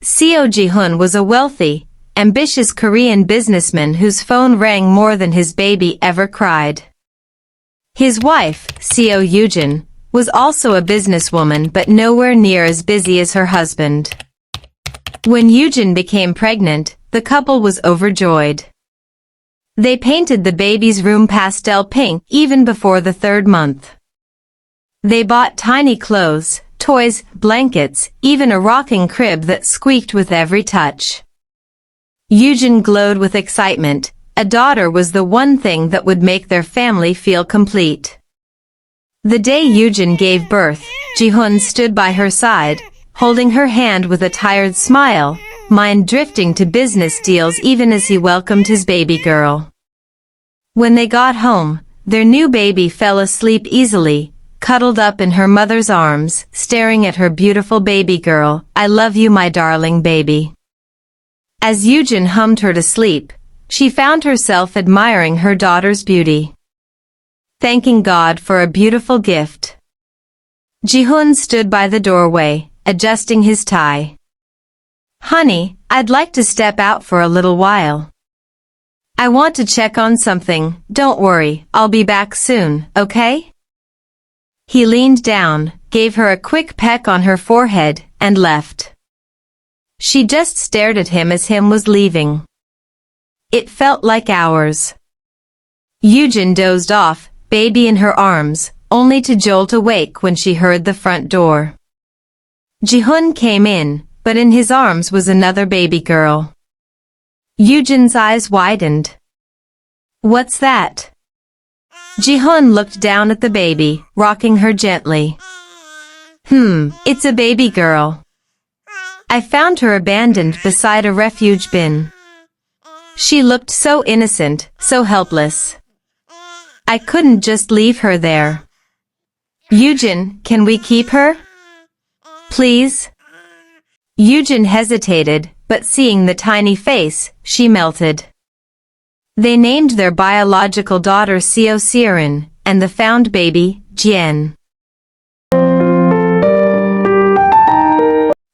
Seo Ji-hoon was a wealthy, ambitious Korean businessman whose phone rang more than his baby ever cried. His wife, Seo Yujin, was also a businesswoman but nowhere near as busy as her husband. When Yujin became pregnant, the couple was overjoyed. They painted the baby's room pastel pink even before the 3rd month. They bought tiny clothes, toys, blankets, even a rocking crib that squeaked with every touch. Yujin glowed with excitement. A daughter was the one thing that would make their family feel complete. The day Yujin gave birth, Ji-hoon stood by her side, holding her hand with a tired smile, mind drifting to business deals even as he welcomed his baby girl. When they got home, their new baby fell asleep easily, cuddled up in her mother's arms, staring at her beautiful baby girl. "I love you, my darling baby." As Yujin hummed her to sleep, she found herself admiring her daughter's beauty, thanking God for a beautiful gift. Ji-hoon stood by the doorway, adjusting his tie. "Honey, I'd like to step out for a little while. I want to check on something. Don't worry, I'll be back soon, okay?" He leaned down, gave her a quick peck on her forehead, and left. She just stared at him as he was leaving. It felt like hours. Yujin dozed off, baby in her arms, only to jolt awake when she heard the front door. Ji-hoon came in, but in his arms was another baby girl. Yujin's eyes widened. "What's that?" Ji-hoon looked down at the baby, rocking her gently. It's a baby girl. I found her abandoned beside a refuge bin. She looked so innocent, so helpless. I couldn't just leave her there. Yujin, can we keep her? Please? Yujin hesitated, but seeing the tiny face, she melted. They named their biological daughter Seo Seorin, and the found baby, Jian.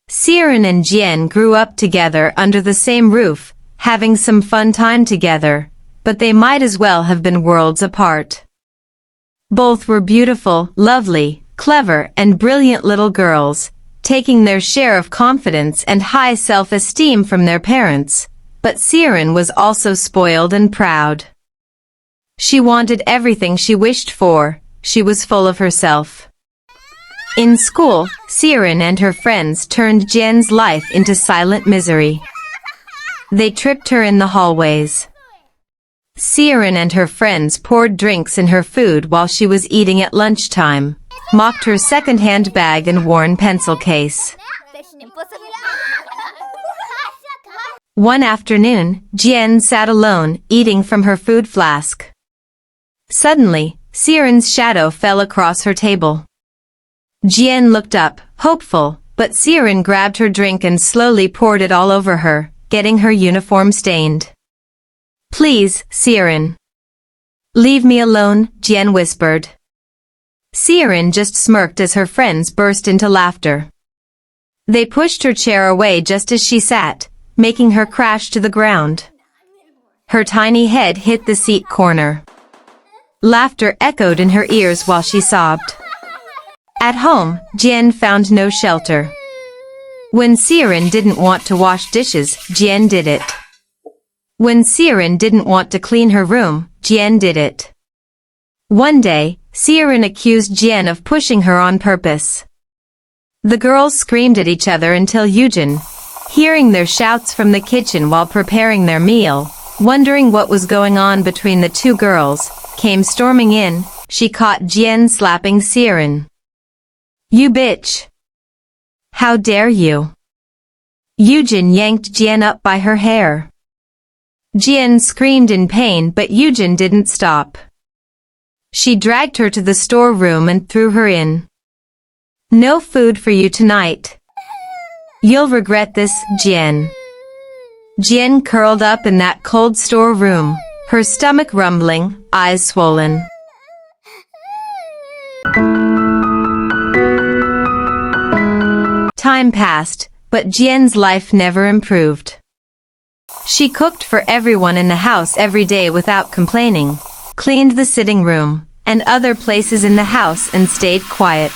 Seorin and Jian grew up together under the same roof, having some fun time together, but they might as well have been worlds apart. Both were beautiful, lovely, clever, and brilliant little girls, taking their share of confidence and high self-esteem from their parents, but Seorin was also spoiled and proud. She wanted everything she wished for. She was full of herself. In school, Seorin and her friends turned Jian's life into silent misery. They tripped her in the hallways. Seorin and her friends poured drinks in her food while she was eating at lunchtime, mocked her second-hand bag and worn pencil case. One afternoon, Jian sat alone, eating from her food flask. Suddenly, Seorin's shadow fell across her table. Jian looked up, hopeful, but Seorin grabbed her drink and slowly poured it all over her, getting her uniform stained. "Please, Seorin. Leave me alone," Jian whispered. Seorin just smirked as her friends burst into laughter. They pushed her chair away just as she sat, making her crash to the ground. Her tiny head hit the seat corner. Laughter echoed in her ears while she sobbed. At home, Jian found no shelter. When Seorin didn't want to wash dishes, Jian did it. When Seorin didn't want to clean her room, Jian did it. One day, Seorin accused Jian of pushing her on purpose. The girls screamed at each other until Yujin, hearing their shouts from the kitchen while preparing their meal, wondering what was going on between the two girls, came storming in. She caught Jian slapping Seorin. "You bitch! How dare you!" Yujin yanked Jian up by her hair. Jian screamed in pain, but Yujin didn't stop. She dragged her to the storeroom and threw her in. "No food for you tonight. You'll regret this, Jian." Jian curled up in that cold storeroom, her stomach rumbling, eyes swollen. Time passed, but Jian's life never improved. She cooked for everyone in the house every day without complaining, cleaned the sitting room and other places in the house and stayed quiet.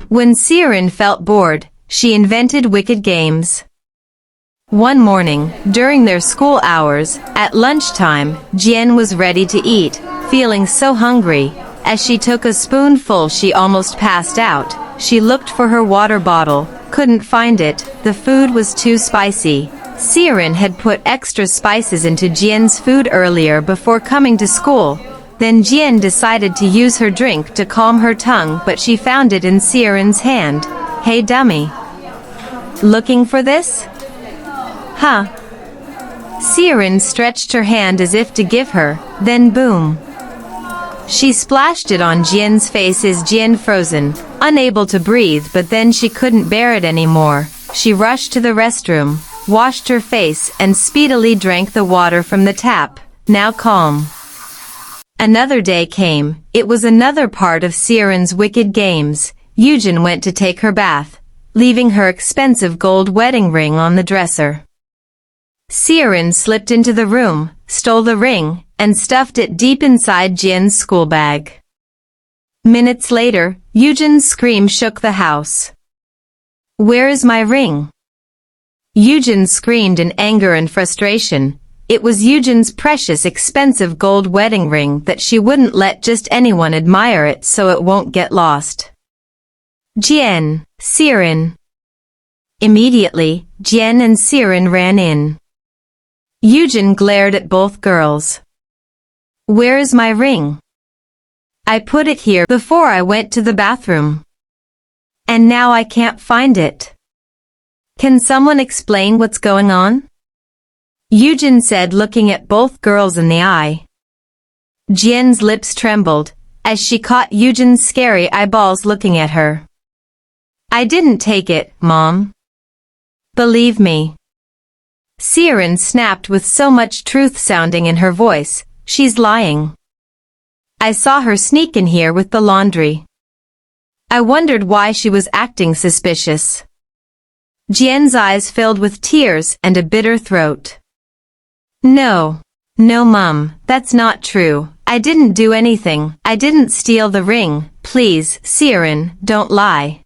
When Siren felt bored, she invented wicked games. One morning, during their school hours, at lunchtime, Jian was ready to eat, feeling so hungry. As she took a spoonful, she almost passed out. She looked for her water bottle, couldn't find it. The food was too spicy. Siren had put extra spices into Jian's food earlier before coming to school. Then Jian decided to use her drink to calm her tongue, but she found it in Siren's hand. Hey dummy. Looking for this? Huh? Siren stretched her hand as if to give her, then boom. She splashed it on Jian's face as Jian frozen, unable to breathe, but then she couldn't bear it anymore. She rushed to the restroom, washed her face and speedily drank the water from the tap, now calm. Another day came. It was another part of Siren's wicked games. Eugen went to take her bath, leaving her expensive gold wedding ring on the dresser. Siren slipped into the room, stole the ring, and stuffed it deep inside Jian's school bag. Minutes later, Eugen's scream shook the house. Where is my ring? Eugen screamed in anger and frustration. It was Eugen's precious expensive gold wedding ring that she wouldn't let just anyone admire it so it won't get lost. Jian, Siren. Immediately, Jian and Siren ran in. Eugen glared at both girls. Where is my ring? I put it here before I went to the bathroom. And now I can't find it. Can someone explain what's going on? Eugen said, looking at both girls in the eye. Jian's lips trembled as she caught Eugen's scary eyeballs looking at her. I didn't take it, Mom. Believe me. Siren snapped with so much truth sounding in her voice. She's lying. I saw her sneak in here with the laundry. I wondered why she was acting suspicious. Jian's eyes filled with tears and a bitter throat. No, Mum, that's not true. I didn't do anything. I didn't steal the ring. Please, Siren, don't lie.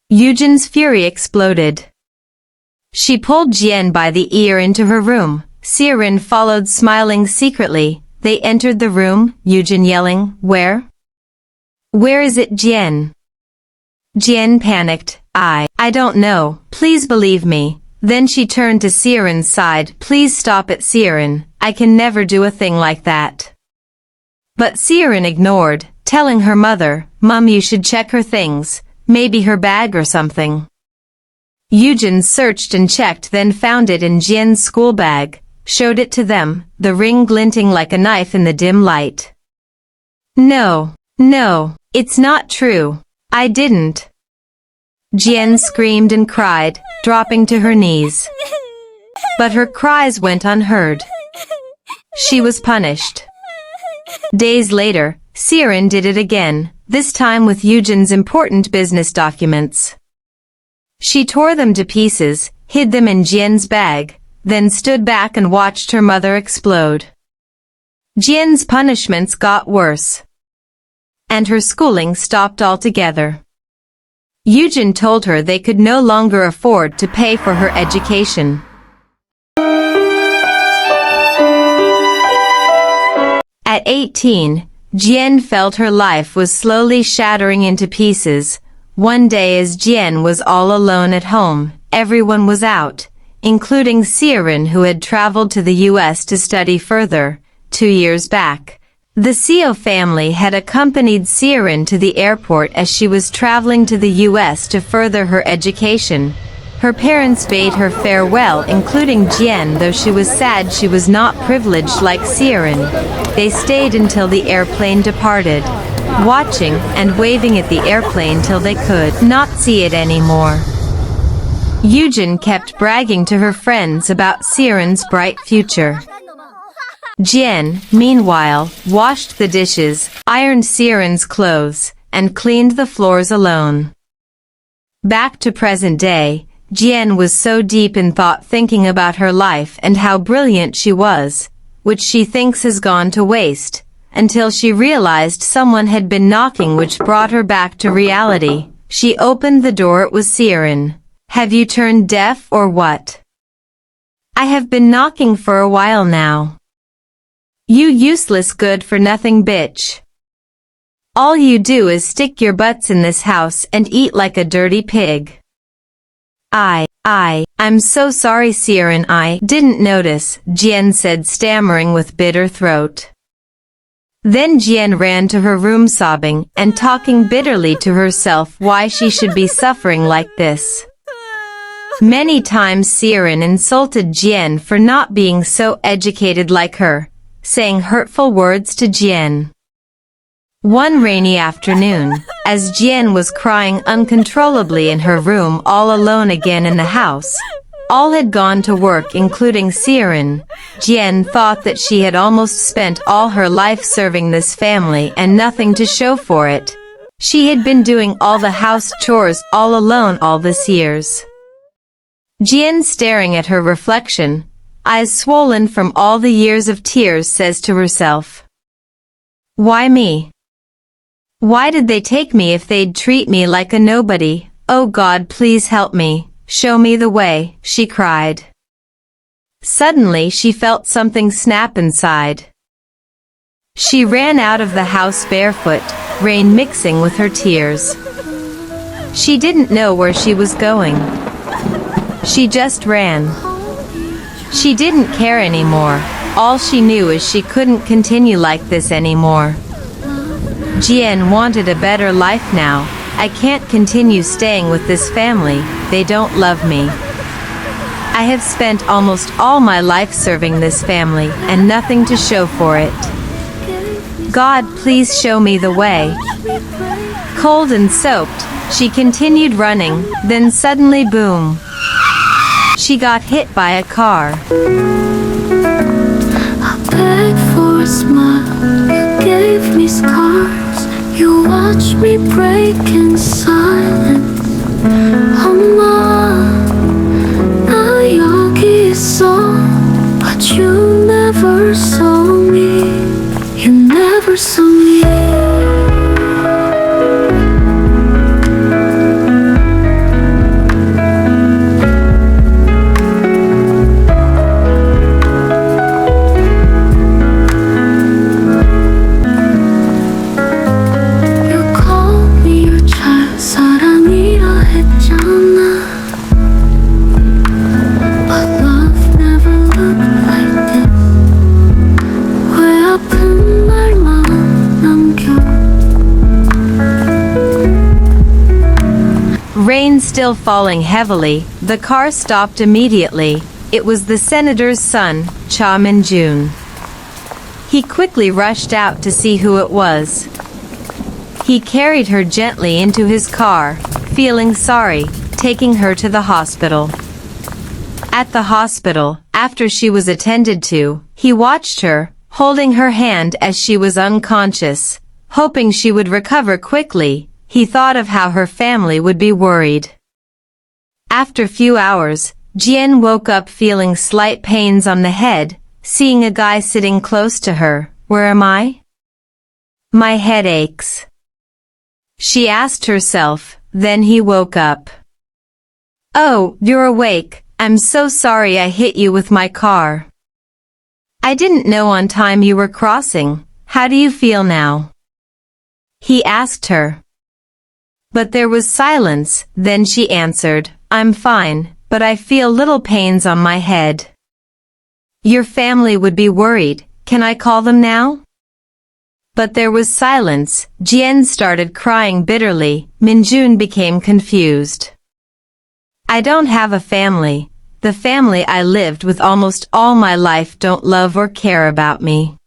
Eugen's fury exploded. She pulled Jian by the ear into her room. Siren followed, smiling secretly. They entered the room, Eugen yelling, Where? Where is it, Jian? Jian panicked. I don't know. Please believe me. Then she turned to Siren's side. Please stop it, Siren. I can never do a thing like that. But Siren ignored, telling her mother, Mum, you should check her things. Maybe her bag or something. Eugen searched and checked, then found it in Jian's school bag, showed it to them, the ring glinting like a knife in the dim light. No, it's not true. I didn't. Jian screamed and cried, dropping to her knees. But her cries went unheard. She was punished. Days later, Siren did it again, this time with Eugen's important business documents. She tore them to pieces, hid them in Jian's bag, then stood back and watched her mother explode. Jian's punishments got worse. And her schooling stopped altogether. Eugen told her they could no longer afford to pay for her education. At 18, Jian felt her life was slowly shattering into pieces. One day as Jian was all alone at home, everyone was out, including Siren, who had traveled to the US to study further, 2 years back. The Seo family had accompanied Siren to the airport as she was traveling to the US to further her education. Her parents bade her farewell, including Jian, though she was sad she was not privileged like Siren. They stayed until the airplane departed, watching and waving at the airplane till they could not see it anymore. Eugen kept bragging to her friends about Siren's bright future. Jian, meanwhile, washed the dishes, ironed Siren's clothes, and cleaned the floors alone. Back to present day, Jian was so deep in thought thinking about her life and how brilliant she was, which she thinks has gone to waste, until she realized someone had been knocking, which brought her back to reality. She opened the door. It was Siren. Have you turned deaf or what? I have been knocking for a while now. You useless good-for-nothing bitch. All you do is stick your butts in this house and eat like a dirty pig. I'm so sorry, Siren. I didn't notice, Jian said, stammering with bitter throat. Then Jian ran to her room sobbing and talking bitterly to herself why she should be suffering like this. Many times Siren insulted Jian for not being so educated like her, saying hurtful words to Jian. One rainy afternoon, as Jian was crying uncontrollably in her room all alone again in the house, all had gone to work including Siren, Jian thought that she had almost spent all her life serving this family and nothing to show for it. She had been doing all the house chores all alone all these years. Jian, staring at her reflection, eyes swollen from all the years of tears, says to herself, "Why me? Why did they take me if they'd treat me like a nobody? Oh God, please help me, show me the way," she cried. Suddenly she felt something snap inside. She ran out of the house barefoot, rain mixing with her tears. She didn't know where she was going. She just ran. She didn't care anymore. All she knew is she couldn't continue like this anymore. Jian wanted a better life now. I can't continue staying with this family, they don't love me. I have spent almost all my life serving this family and nothing to show for it. God, please show me the way. Cold and soaked, she continued running, then suddenly boom. She got hit by a car. I begged for a smile, you gave me scars. You watched me break in silence. 엄마, 나 여기 있어. But you never saw me. You never saw me. Rain still falling heavily, the car stopped immediately. It was the senator's son, Cha Min-jun. He quickly rushed out to see who it was. He carried her gently into his car, feeling sorry, taking her to the hospital. At the hospital, after she was attended to, he watched her, holding her hand as she was unconscious, hoping she would recover quickly. He thought of how her family would be worried. After few hours, Jian woke up feeling slight pains on the head, seeing a guy sitting close to her. "Where am I? My head aches," she asked herself, then he woke up. "Oh, you're awake. I'm so sorry I hit you with my car. I didn't know on time you were crossing. How do you feel now?" he asked her. But there was silence, then she answered, "I'm fine, but I feel little pains on my head." "Your family would be worried. Can I call them now?" But there was silence. Jian started crying bitterly. Min-jun became confused. "I don't have a family. The family I lived with almost all my life don't love or care about me."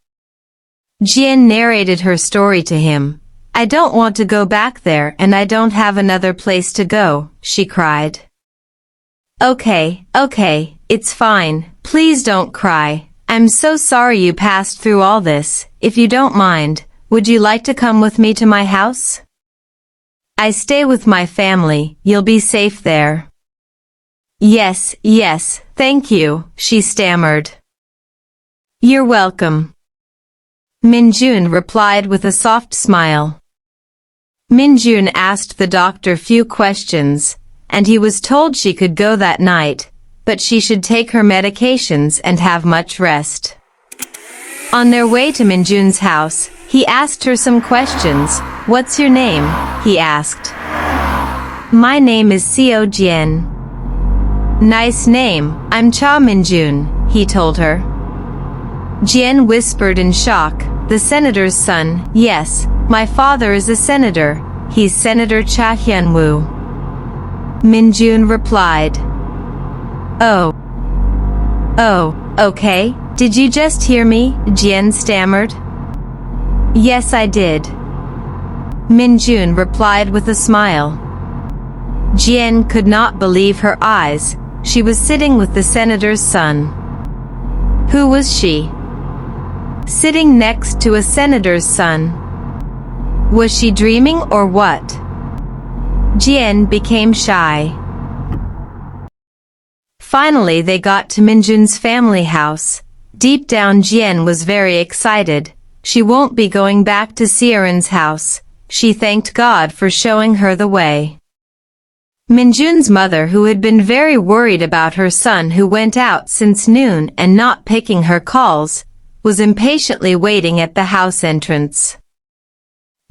Jian narrated her story to him. "I don't want to go back there and I don't have another place to go," she cried. Okay, it's fine. Please don't cry. I'm so sorry you passed through all this. If you don't mind, would you like to come with me to my house?" I stay with my family, you'll be safe there. Yes, yes, thank you, she stammered. You're welcome. Minjun replied with a soft smile. Minjun asked the doctor few questions, and he was told she could go that night, but she should take her medications and have much rest. On their way to Minjun's house, he asked her some questions. What's your name? He asked. My name is Seo Jian. Nice name, I'm Cha Minjun, he told her. Jian whispered in shock, the senator's son, yes, my father is a senator, he's Senator Cha Hyunwoo. Minjun replied. Oh, okay, did you just hear me? Jian stammered. Yes, I did. Minjun replied with a smile. Jian could not believe her eyes. She was sitting with the senator's son. Who was she? Sitting next to a senator's son. Was she dreaming or what? Jian became shy. Finally, they got to Minjun's family house. Deep down, Jian was very excited. She won't be going back to Sieren's house. She thanked God for showing her the way. Minjun's mother, who had been very worried about her son who went out since noon and not picking her calls, was impatiently waiting at the house entrance.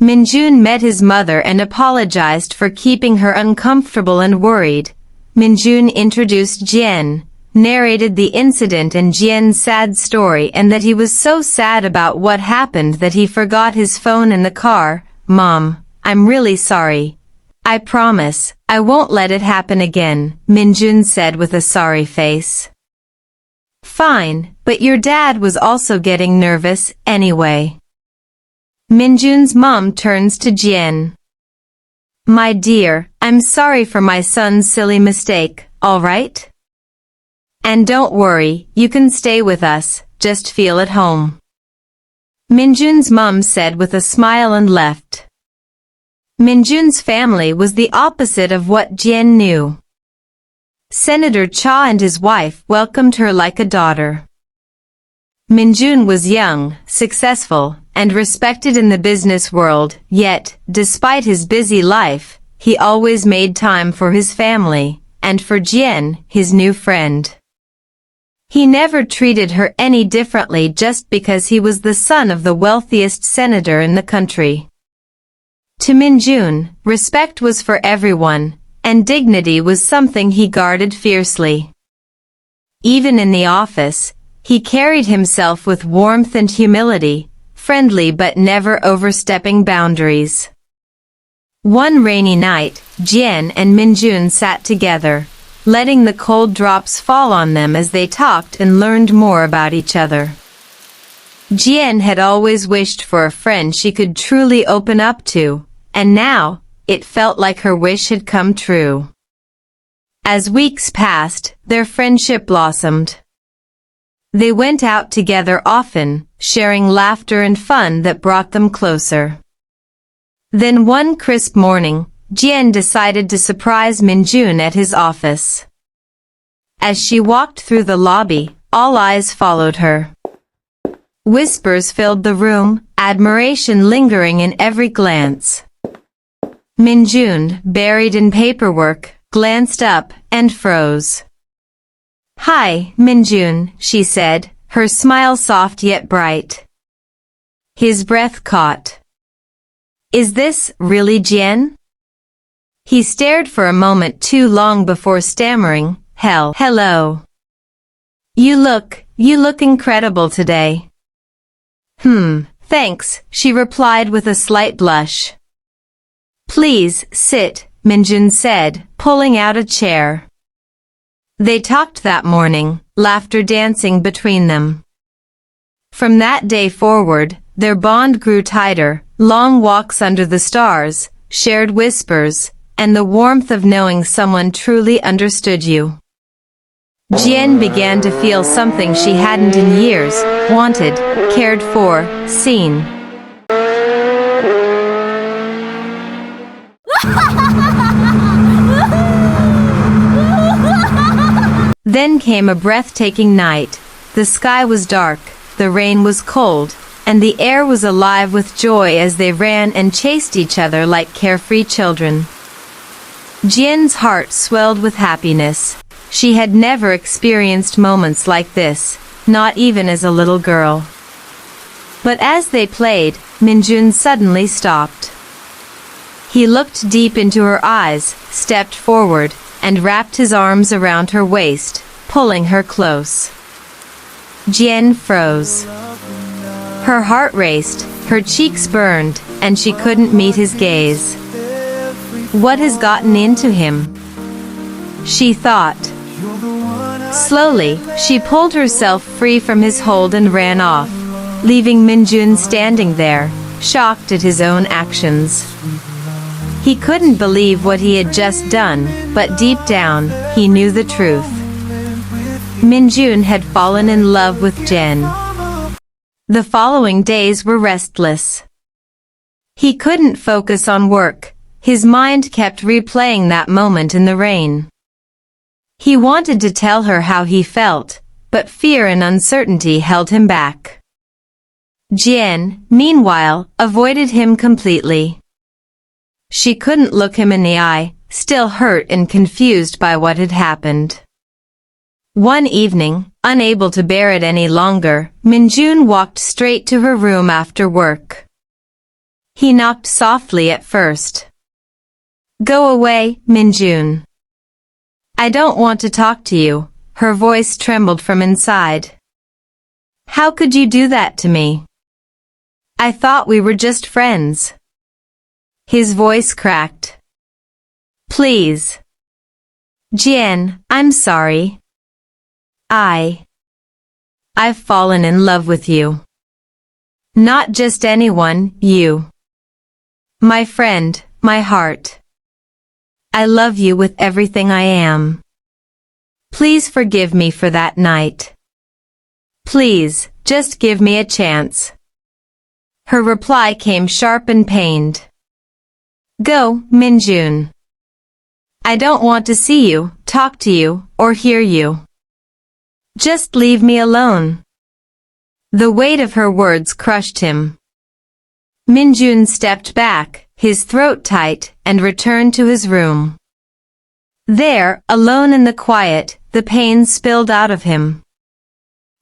Minjun met his mother and apologized for keeping her uncomfortable and worried. Minjun introduced Jian, narrated the incident and Jian's sad story and that he was so sad about what happened that he forgot his phone in the car. Mom, I'm really sorry. I promise, I won't let it happen again, Minjun said with a sorry face. Fine, but your dad was also getting nervous, anyway. Minjun's mom turns to Jian. My dear, I'm sorry for my son's silly mistake, alright? And don't worry, you can stay with us, just feel at home. Minjun's mom said with a smile and left. Minjun's family was the opposite of what Jian knew. Senator Cha and his wife welcomed her like a daughter. Minjun was young, successful, and respected in the business world, yet, despite his busy life, he always made time for his family, and for Jian, his new friend. He never treated her any differently just because he was the son of the wealthiest senator in the country. To Minjun, respect was for everyone, and dignity was something he guarded fiercely. Even in the office, he carried himself with warmth and humility, friendly but never overstepping boundaries. One rainy night, Jian and Minjun sat together, letting the cold drops fall on them as they talked and learned more about each other. Jian had always wished for a friend she could truly open up to, and now, it felt like her wish had come true. As weeks passed, their friendship blossomed. They went out together often, sharing laughter and fun that brought them closer. Then one crisp morning, Jian decided to surprise Minjun at his office. As she walked through the lobby, all eyes followed her. Whispers filled the room, admiration lingering in every glance. Minjun, buried in paperwork, glanced up and froze. Hi, Minjun, she said, her smile soft yet bright. His breath caught. Is this really Jian? He stared for a moment too long before stammering, hello. You look incredible today. Thanks, she replied with a slight blush. Please, sit, Minjun said, pulling out a chair. They talked that morning, laughter dancing between them. From that day forward, their bond grew tighter, long walks under the stars, shared whispers, and the warmth of knowing someone truly understood you. Jian began to feel something she hadn't in years, wanted, cared for, seen. Then came a breathtaking night. The sky was dark, the rain was cold, and the air was alive with joy as they ran and chased each other like carefree children. Jian's heart swelled with happiness. She had never experienced moments like this, not even as a little girl. But as they played, Minjun suddenly stopped. He looked deep into her eyes, stepped forward, and wrapped his arms around her waist, pulling her close. Jian froze. Her heart raced, her cheeks burned, and she couldn't meet his gaze. What has gotten into him? She thought. Slowly, she pulled herself free from his hold and ran off, leaving Minjun standing there, shocked at his own actions. He couldn't believe what he had just done, but deep down, he knew the truth. Minjun had fallen in love with Jen. The following days were restless. He couldn't focus on work. His mind kept replaying that moment in the rain. He wanted to tell her how he felt, but fear and uncertainty held him back. Jen, meanwhile, avoided him completely. She couldn't look him in the eye, still hurt and confused by what had happened. One evening, unable to bear it any longer, Minjun walked straight to her room after work. He knocked softly at first. "Go away, Minjun. I don't want to talk to you." Her voice trembled from inside. "How could you do that to me? I thought we were just friends." His voice cracked. "Please. Jian, I'm sorry. I've fallen in love with you. Not just anyone, you. My friend, my heart. I love you with everything I am. Please forgive me for that night. Please, just give me a chance." Her reply came sharp and pained. "Go, Minjun. I don't want to see you, talk to you, or hear you. Just leave me alone." The weight of her words crushed him. Minjun stepped back, his throat tight, and returned to his room. There, alone in the quiet, the pain spilled out of him.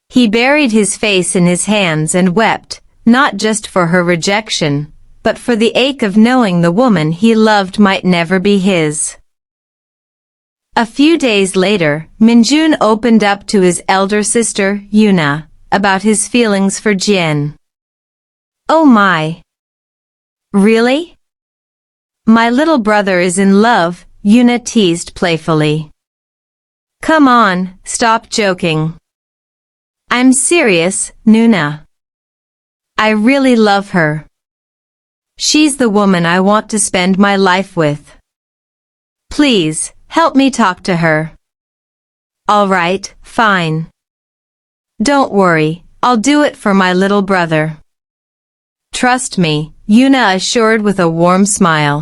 He buried his face in his hands and wept, not just for her rejection, but for the ache of knowing the woman he loved might never be his. A few days later, Minjun opened up to his elder sister, Yuna, about his feelings for Jian. "Oh my! Really? My little brother is in love," Yuna teased playfully. "Come on, stop joking. I'm serious, Nuna. I really love her. She's the woman I want to spend my life with. Please, help me talk to her." "All right, fine. Don't worry, I'll do it for my little brother. Trust me," Yuna assured with a warm smile.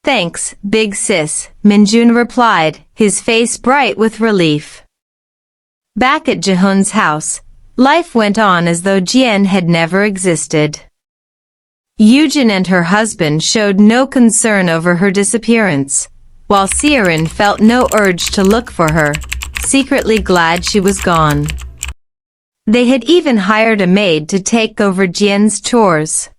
"Thanks, big sis," Minjun replied, his face bright with relief. Back at Jehun's house, life went on as though Jian had never existed. Yujin and her husband showed no concern over her disappearance, while Sierin felt no urge to look for her, secretly glad she was gone. They had even hired a maid to take over Jian's chores.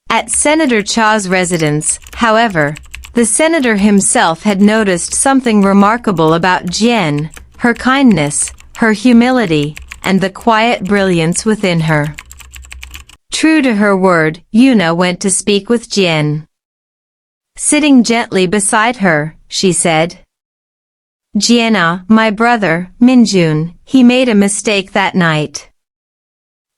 At Senator Cha's residence, however, the senator himself had noticed something remarkable about Jian, her kindness, her humility, and the quiet brilliance within her. True to her word, Yuna went to speak with Jian. Sitting gently beside her, she said, "Jiana, my brother, Minjun, he made a mistake that night.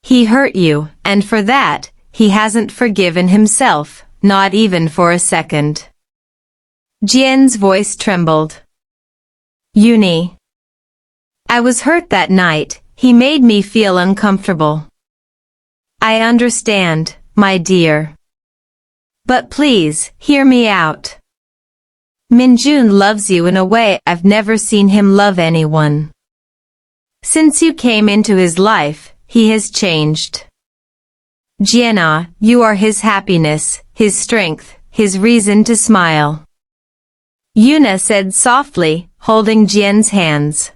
He hurt you, and for that, he hasn't forgiven himself, not even for a second." Jian's voice trembled. "Yuni. I was hurt that night, he made me feel uncomfortable. I understand, my dear. But please, hear me out. Minjun loves you in a way I've never seen him love anyone. Since you came into his life, he has changed. Jiena, you are his happiness, his strength, his reason to smile. Yuna said softly, holding Jien's hands.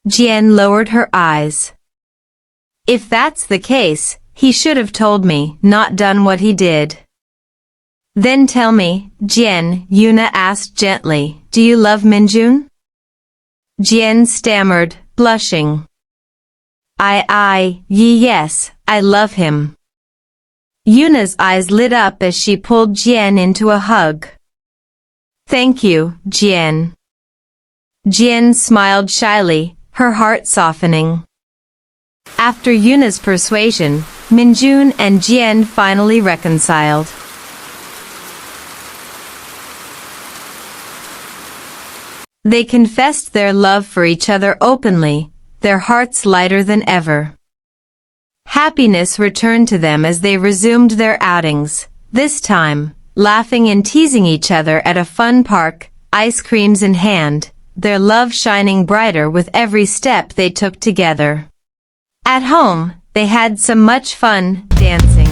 Jien lowered her eyes. If that's the case, he should have told me, not done what he did. Then tell me, Jien, Yuna asked gently, do you love Minjun? Jien stammered, blushing. Yes, I love him. Yuna's eyes lit up as she pulled Jien into a hug. Thank you, Jien. Jien smiled shyly, her heart softening. After Yuna's persuasion, Minjun and Jien finally reconciled. They confessed their love for each other openly, their hearts lighter than ever. Happiness returned to them as they resumed their outings, this time, laughing and teasing each other at a fun park, ice creams in hand, their love shining brighter with every step they took together. At home, they had some much fun, dancing.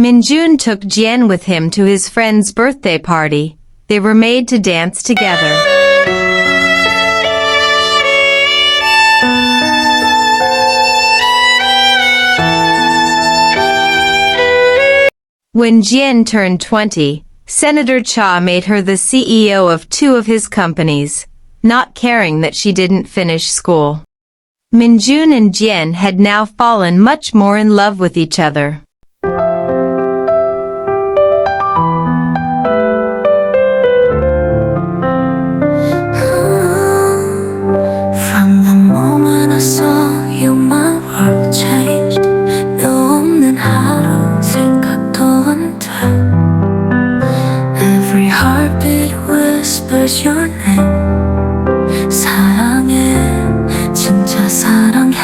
Minjun took Jien with him to his friend's birthday party. They were made to dance together. When Jien turned 20, Senator Cha made her the CEO of 2 of his companies, not caring that she didn't finish school. Minjun and Jien had now fallen much more in love with each other. Your name 사랑해 진짜 사랑해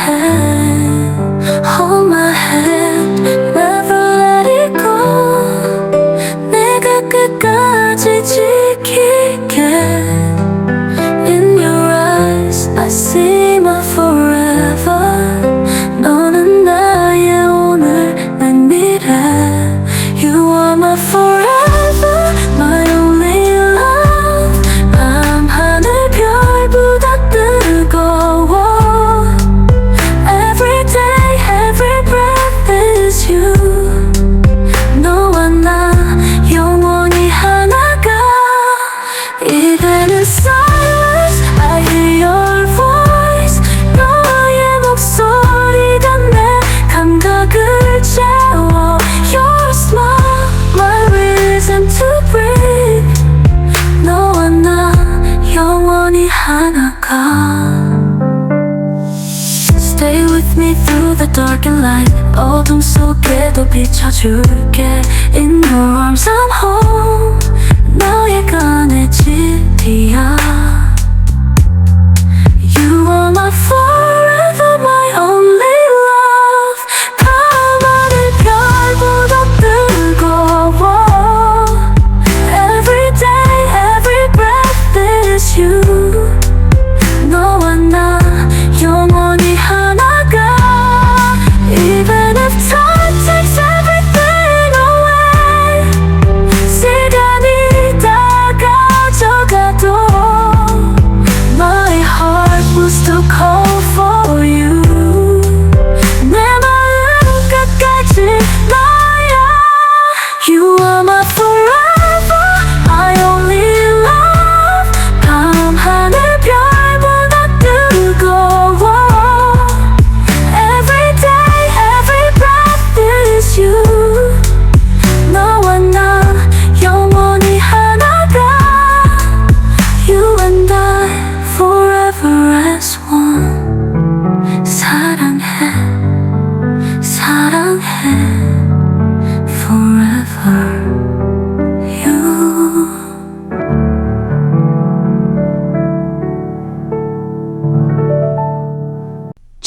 Hold my hand Never let it go 내가 끝까지 지킬게 In your eyes I see my forever 너는 나의 오늘 내 미래 You are my forever my only love 밤 하늘 별보다 뜨거워 Every day, every breath is you 너와 나 영원히 하나가 Even in silence, I hear your voice 너의 목소리가 내 감각을 채워 Your smile, my reason to breathe 너와 나 영원히 하나가 Stay with me through the dark and light 어둠 속에도 비춰줄게 In your arms I'm home 너희가 내 집이야 You are my forever my only love 밤하늘 별보다 뜨거워 Every day every breath is you 너와 나 영원히 하나가 Even if time takes everything away 시간이 다가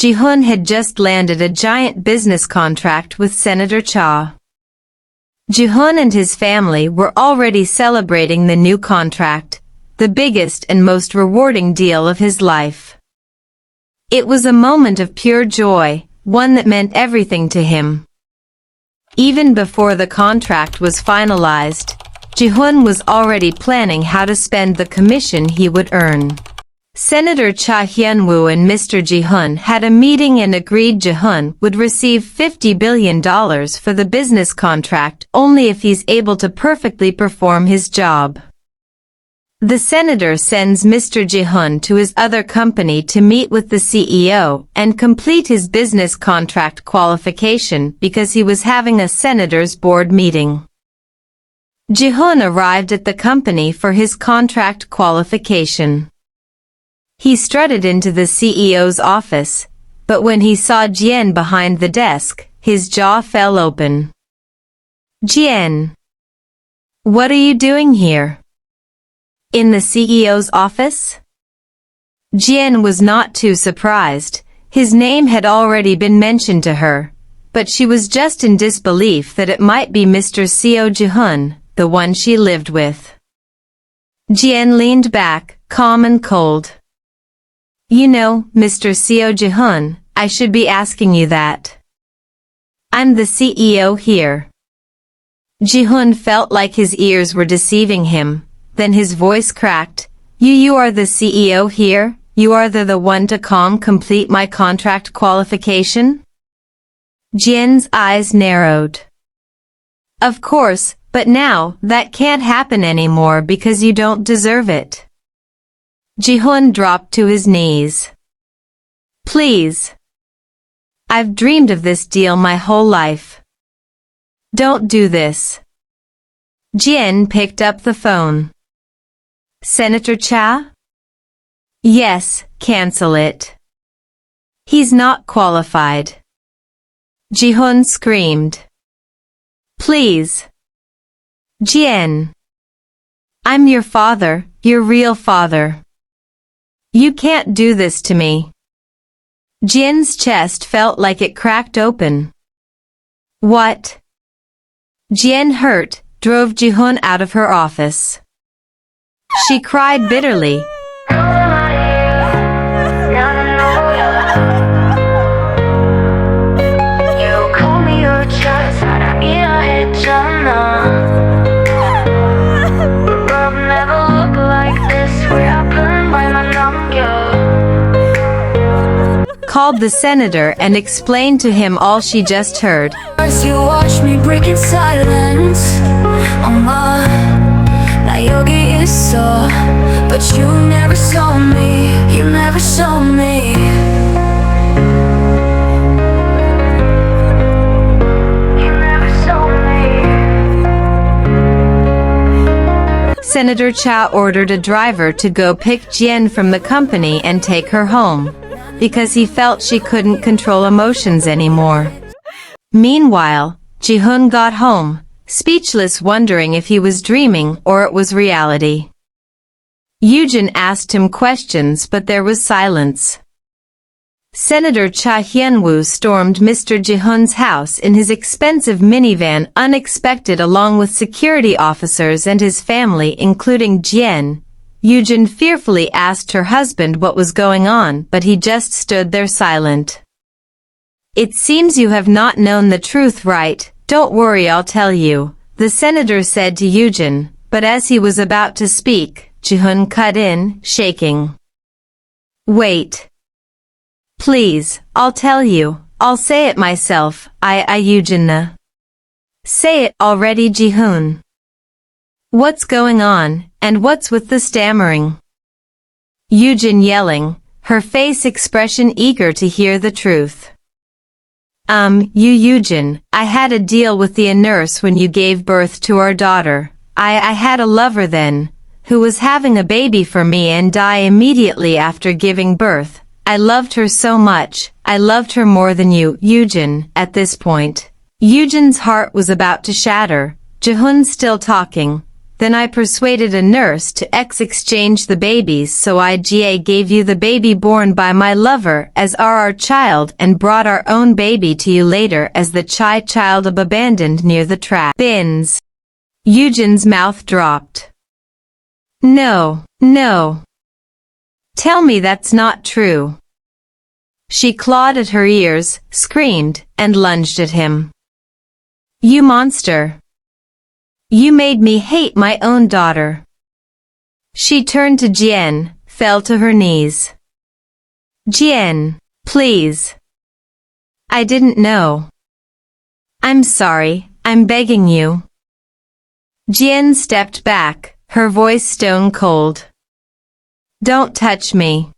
Ji-hun had just landed a giant business contract with Senator Cha. Ji-hun and his family were already celebrating the new contract, the biggest and most rewarding deal of his life. It was a moment of pure joy, one that meant everything to him. Even before the contract was finalized, Ji-hun was already planning how to spend the commission he would earn. Senator Cha Hyun-woo and Mr. Ji-hun had a meeting and agreed Ji-hun would receive $50 billion for the business contract only if he's able to perfectly perform his job. The senator sends Mr. Ji-hun to his other company to meet with the CEO and complete his business contract qualification because he was having a senator's board meeting. Ji-hun arrived at the company for his contract qualification. He strutted into the CEO's office, but when he saw Jian behind the desk, his jaw fell open. Jian, what are you doing here? In the CEO's office? Jian was not too surprised. His name had already been mentioned to her, but she was just in disbelief that it might be Mr. Seo Ji-hun, the one she lived with. Jian leaned back, calm and cold. You know, Mr. Seo Ji-hun, I should be asking you that. I'm the CEO here. Ji-hun felt like his ears were deceiving him. Then his voice cracked. You are the CEO here? You are the one to complete my contract qualification? Jian's eyes narrowed. Of course, but now, that can't happen anymore because you don't deserve it. Ji-hun dropped to his knees. Please. I've dreamed of this deal my whole life. Don't do this. Jian picked up the phone. Senator Cha? Yes, cancel it. He's not qualified. Ji-hun screamed. Please. Jian. I'm your father, your real father. You can't do this to me. Jian's chest felt like it cracked open. What? Jian, hurt, drove Ji-hun out of her office. She cried bitterly. Called the senator and explained to him all she just heard. You watch me break in silence. 나 여기 있어, but you never saw me. You never saw me. You never saw me. Senator Cha ordered a driver to go pick Jian from the company and take her home, because he felt she couldn't control emotions anymore. Meanwhile, Ji-hun got home, speechless, wondering if he was dreaming or it was reality. Yoojin asked him questions, but there was silence. Senator Cha Hyun-woo stormed Mr. Ji-hun's house in his expensive minivan unexpected along with security officers and his family including Jian. Yoojin fearfully asked her husband what was going on, but he just stood there silent. It seems you have not known the truth, right? Don't worry, I'll tell you, the senator said to Yoojin, but as he was about to speak, Ji-hun cut in, shaking. Wait. Please, I'll tell you, I'll say it myself, Yoojin. Say it already, Ji-hun. What's going on, and what's with the stammering? Yoojin yelling, her face expression eager to hear the truth. Yoojin, I had a deal with the nurse when you gave birth to our daughter. I had a lover then, who was having a baby for me and die immediately after giving birth. I loved her so much, I loved her more than you, Yoojin. At this point, Yoojin's heart was about to shatter. Ji-hun still talking. Then I persuaded a nurse to exchange the babies, so I gave you the baby born by my lover as our child and brought our own baby to you later as the child abandoned near the trash bins. Eugen's mouth dropped. No, no. Tell me that's not true. She clawed at her ears, screamed, and lunged at him. You monster! You made me hate my own daughter. She turned to Jian, fell to her knees. Jian, please. I didn't know. I'm sorry, I'm begging you. Jian stepped back, her voice stone cold. Don't touch me.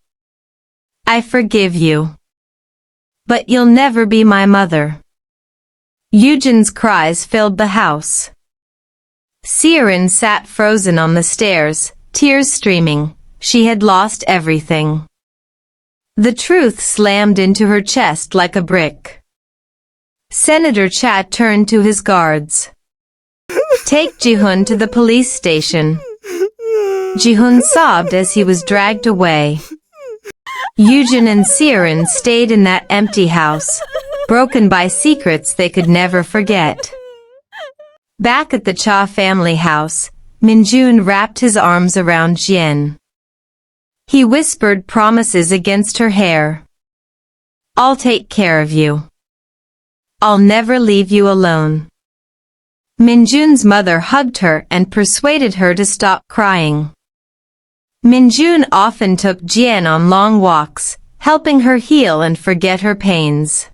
I forgive you. But you'll never be my mother. Eugen's cries filled the house. Siren sat frozen on the stairs, tears streaming. She had lost everything. The truth slammed into her chest like a brick. Senator Cha turned to his guards. Take Jihun to the police station. Jihun sobbed as he was dragged away. Eugen and Siren stayed in that empty house, broken by secrets they could never forget. Back at the Cha family house, Minjun wrapped his arms around Jian. He whispered promises against her hair. I'll take care of you. I'll never leave you alone. Minjun's mother hugged her and persuaded her to stop crying. Minjun often took Jian on long walks, helping her heal and forget her pains.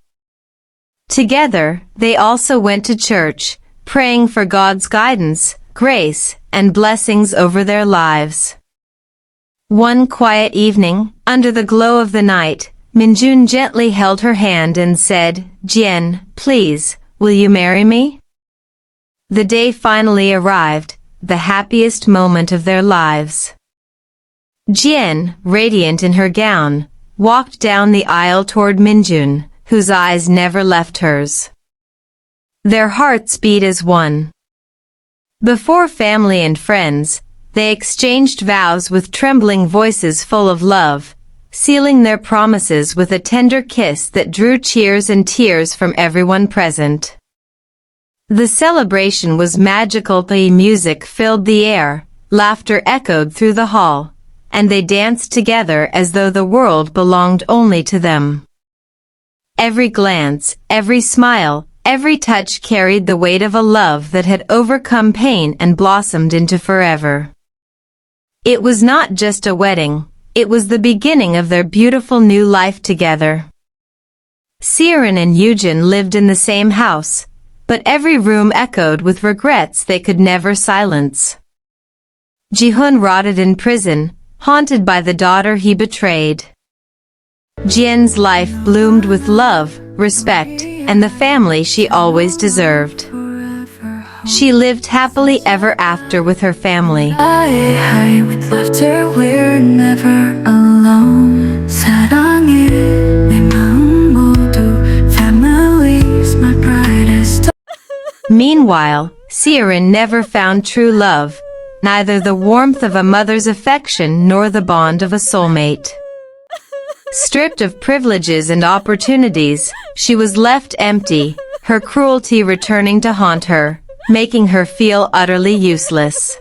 Together, they also went to church, praying for God's guidance, grace, and blessings over their lives. One quiet evening, under the glow of the night, Minjun gently held her hand and said, Jian, please, will you marry me? The day finally arrived, the happiest moment of their lives. Jian, radiant in her gown, walked down the aisle toward Minjun, whose eyes never left hers. Their hearts beat as one. Before family and friends, they exchanged vows with trembling voices full of love, sealing their promises with a tender kiss that drew cheers and tears from everyone present. The celebration was magical. The music filled the air, laughter echoed through the hall, and they danced together as though the world belonged only to them. Every glance, every smile, every touch carried the weight of a love that had overcome pain and blossomed into forever. It was not just a wedding, it was the beginning of their beautiful new life together. Siren and Eugen lived in the same house, but every room echoed with regrets they could never silence. Jihun rotted in prison, haunted by the daughter he betrayed. Jian's life bloomed with love, respect, and the family she always deserved. She lived happily ever after with her family. High with laughter, we're never alone. 사랑해, 내 마음 모두 family's my brightest. Meanwhile, Siren never found true love, neither the warmth of a mother's affection nor the bond of a soulmate. Stripped of privileges and opportunities, she was left empty, her cruelty returning to haunt her, making her feel utterly useless.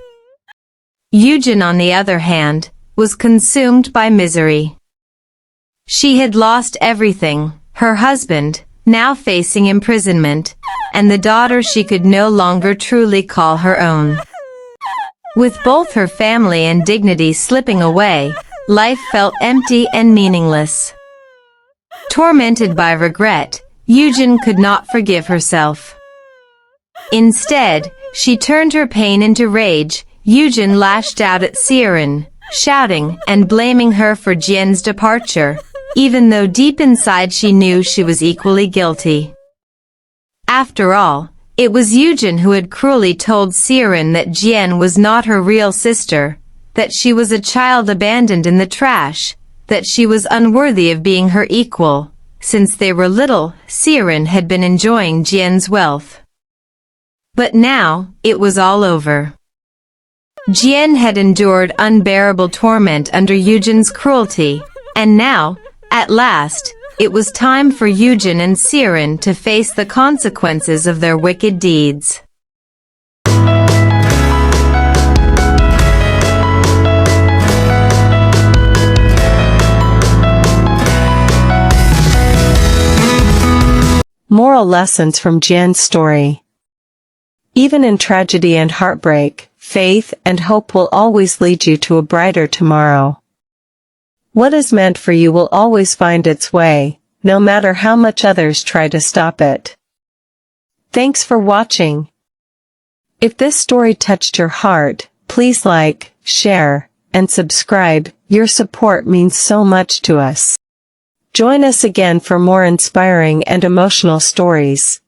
Eugen, on the other hand, was consumed by misery. She had lost everything, her husband, now facing imprisonment, and the daughter she could no longer truly call her own. With both her family and dignity slipping away, life felt empty and meaningless. Tormented by regret, Eugen could not forgive herself. Instead, she turned her pain into rage. Eugen lashed out at Siren, shouting and blaming her for Jian's departure, even though deep inside she knew she was equally guilty. After all, it was Eugen who had cruelly told Siren that Jian was not her real sister, that she was a child abandoned in the trash, that she was unworthy of being her equal. Since they were little, Siren had been enjoying Jian's wealth. But now, it was all over. Jian had endured unbearable torment under Eugen's cruelty, and now, at last, it was time for Eugen and Siren to face the consequences of their wicked deeds. Moral lessons from Jian's story. Even in tragedy and heartbreak, faith and hope will always lead you to a brighter tomorrow. What is meant for you will always find its way, no matter how much others try to stop it. Thanks for watching. If this story touched your heart, please like, share, and subscribe. Your support means so much to us. Join us again for more inspiring and emotional stories.